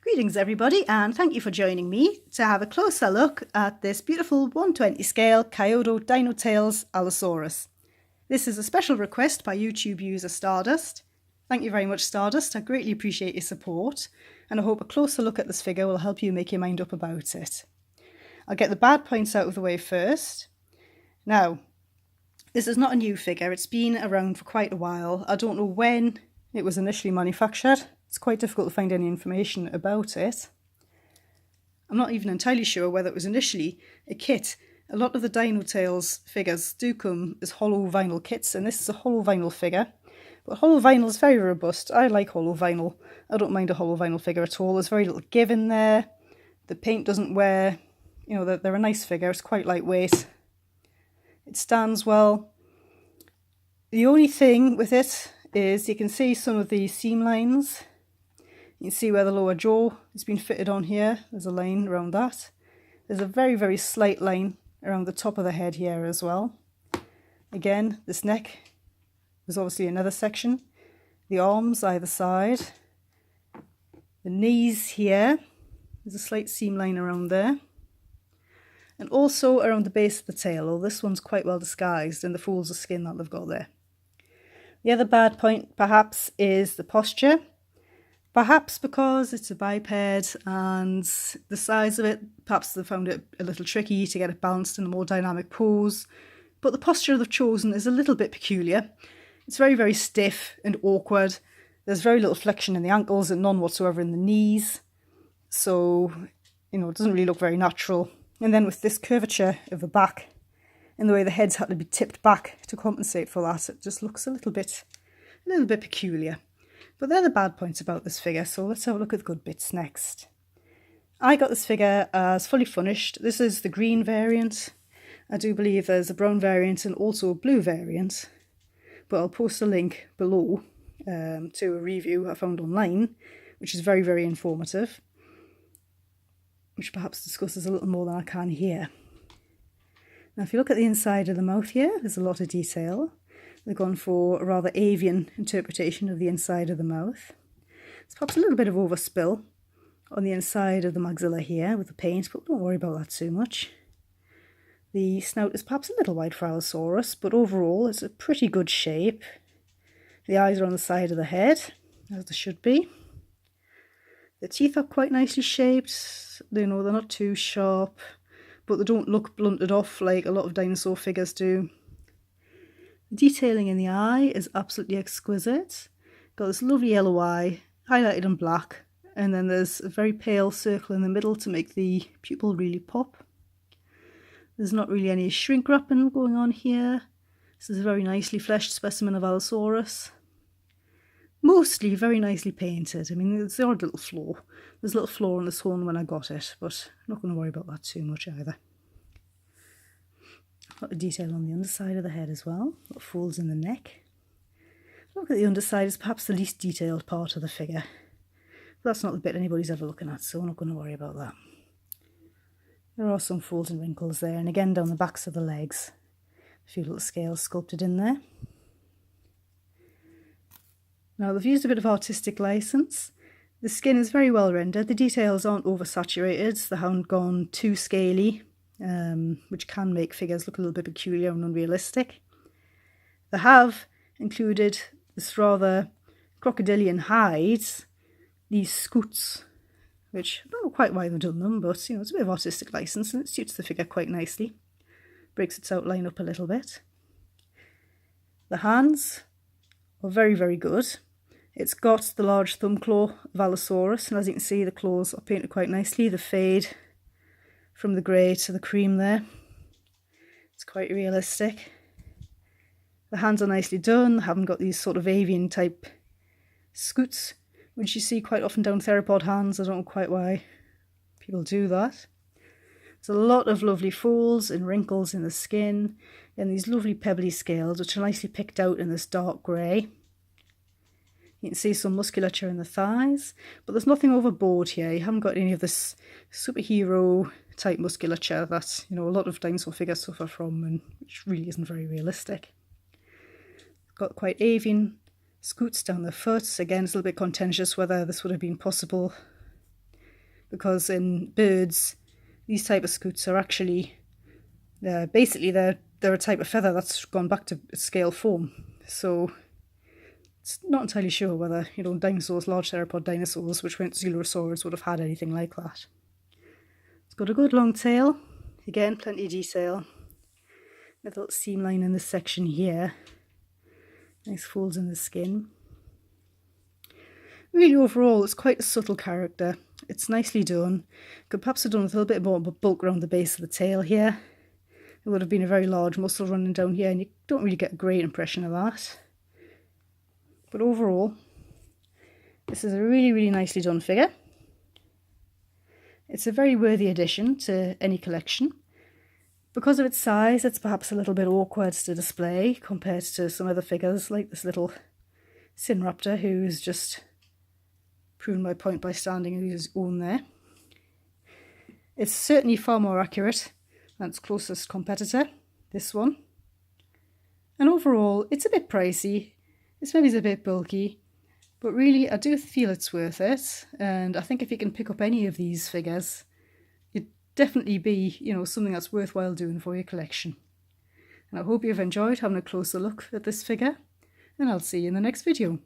Greetings everybody, and thank you for joining me to have a closer look at this beautiful 120 scale Kaiyodo Dinotales Allosaurus. This is a special request by YouTube user Stardust. Thank you very much, Stardust. I greatly appreciate your support, and I hope a closer look at this figure will help you make your mind up about it. I'll get the bad points out of the way first. Now, this is not a new figure. It's been around for quite a while. I don't know when it was initially manufactured. It's quite difficult to find any information about it. I'm not even entirely sure whether it was initially a kit. A lot of the Dinotales figures do come as hollow vinyl kits, and this is a hollow vinyl figure. But hollow vinyl is very robust. I like hollow vinyl. I don't mind a hollow vinyl figure at all. There's very little give in there. The paint doesn't wear. You know, they're a nice figure. It's quite lightweight. It stands well. The only thing with it is you can see some of the seam lines. You can see where the lower jaw has been fitted on here. There's a line around that. There's a very, very slight line around the top of the head here as well. Again, this neck was obviously another section. The arms either side. The knees here. There's a slight seam line around there. And also around the base of the tail, although this one's quite well disguised in the folds of skin that they've got there. The other bad point, perhaps, is the posture. Perhaps because it's a biped and the size of it, perhaps they found it a little tricky to get it balanced in a more dynamic pose. But the posture they've chosen is a little bit peculiar. It's very, very stiff and awkward. There's very little flexion in the ankles and none whatsoever in the knees. So, you know, it doesn't really look very natural. And then with this curvature of the back and the way the head's had to be tipped back to compensate for that, it just looks a little bit peculiar. But they're the bad points about this figure, so let's have a look at the good bits next. I got this figure as fully furnished. This is the green variant. I do believe there's a brown variant and also a blue variant. But I'll post a link below to a review I found online, which is very, very informative, which perhaps discusses a little more than I can here. Now, if you look at the inside of the mouth here, there's a lot of detail. They've gone for a rather avian interpretation of the inside of the mouth. There's perhaps a little bit of overspill on the inside of the maxilla here with the paint, but don't worry about that too much. The snout is perhaps a little wide for Allosaurus, but overall it's a pretty good shape. The eyes are on the side of the head, as they should be. The teeth are quite nicely shaped. You know, they're not too sharp, but they don't look blunted off like a lot of dinosaur figures do. The detailing in the eye is absolutely exquisite. Got this lovely yellow eye, highlighted in black, and then there's a very pale circle in the middle to make the pupil really pop. There's not really any shrink wrapping going on here. This is a very nicely fleshed specimen of Allosaurus. Mostly very nicely painted. I mean, there's the odd little flaw. There's a little flaw in this horn when I got it, but I'm not going to worry about that too much either. A lot of detail on the underside of the head as well. A lot of folds in the neck. Look at the underside, it's perhaps the least detailed part of the figure. But that's not the bit anybody's ever looking at, so we're not going to worry about that. There are some folds and wrinkles there, and again down the backs of the legs. A few little scales sculpted in there. Now, they've used a bit of artistic license. The skin is very well rendered. The details aren't oversaturated. They haven't gone too scaly, which can make figures look a little bit peculiar and unrealistic. They have included this rather crocodilian hides, these scoots, which I don't know quite why they've done them, but you know, it's a bit of artistic license and it suits the figure quite nicely. Breaks its outline up a little bit. The hands are very, very good. It's got the large thumb claw of Allosaurus, and as you can see, the claws are painted quite nicely. The fade from the grey to the cream there. It's quite realistic. The hands are nicely done. They haven't got these sort of avian type scoots, which you see quite often down theropod hands. I don't know quite why people do that. There's a lot of lovely folds and wrinkles in the skin, and these lovely pebbly scales, which are nicely picked out in this dark grey. You can see some musculature in the thighs, but there's nothing overboard here. You haven't got any of this superhero type musculature that, you know, a lot of dinosaur figures suffer from, and which really isn't very realistic. Got quite avian scoots down the foot. Again, it's a little bit contentious whether this would have been possible because in birds, these type of scutes are actually, basically they're a type of feather that's gone back to scale form. So it's not entirely sure whether, dinosaurs, large theropod dinosaurs, which went to Coelurosaurus, would have had anything like that. It's got a good long tail. Again, plenty of detail. A little seam line in this section here. Nice folds in the skin. Really, overall, it's quite a subtle character. It's nicely done. Could perhaps have done with a little bit more bulk around the base of the tail here. It would have been a very large muscle running down here, and you don't really get a great impression of that. But overall, this is a really, really nicely done figure. It's a very worthy addition to any collection. Because of its size, it's perhaps a little bit awkward to display compared to some other figures, like this little Sinraptor, who is just proven by point by standing on his own there. It's certainly far more accurate than its closest competitor, this one. And overall, it's a bit pricey. It's maybe a bit bulky, but really I do feel it's worth it. And I think if you can pick up any of these figures, it'd definitely be, something that's worthwhile doing for your collection. And I hope you've enjoyed having a closer look at this figure, and I'll see you in the next video.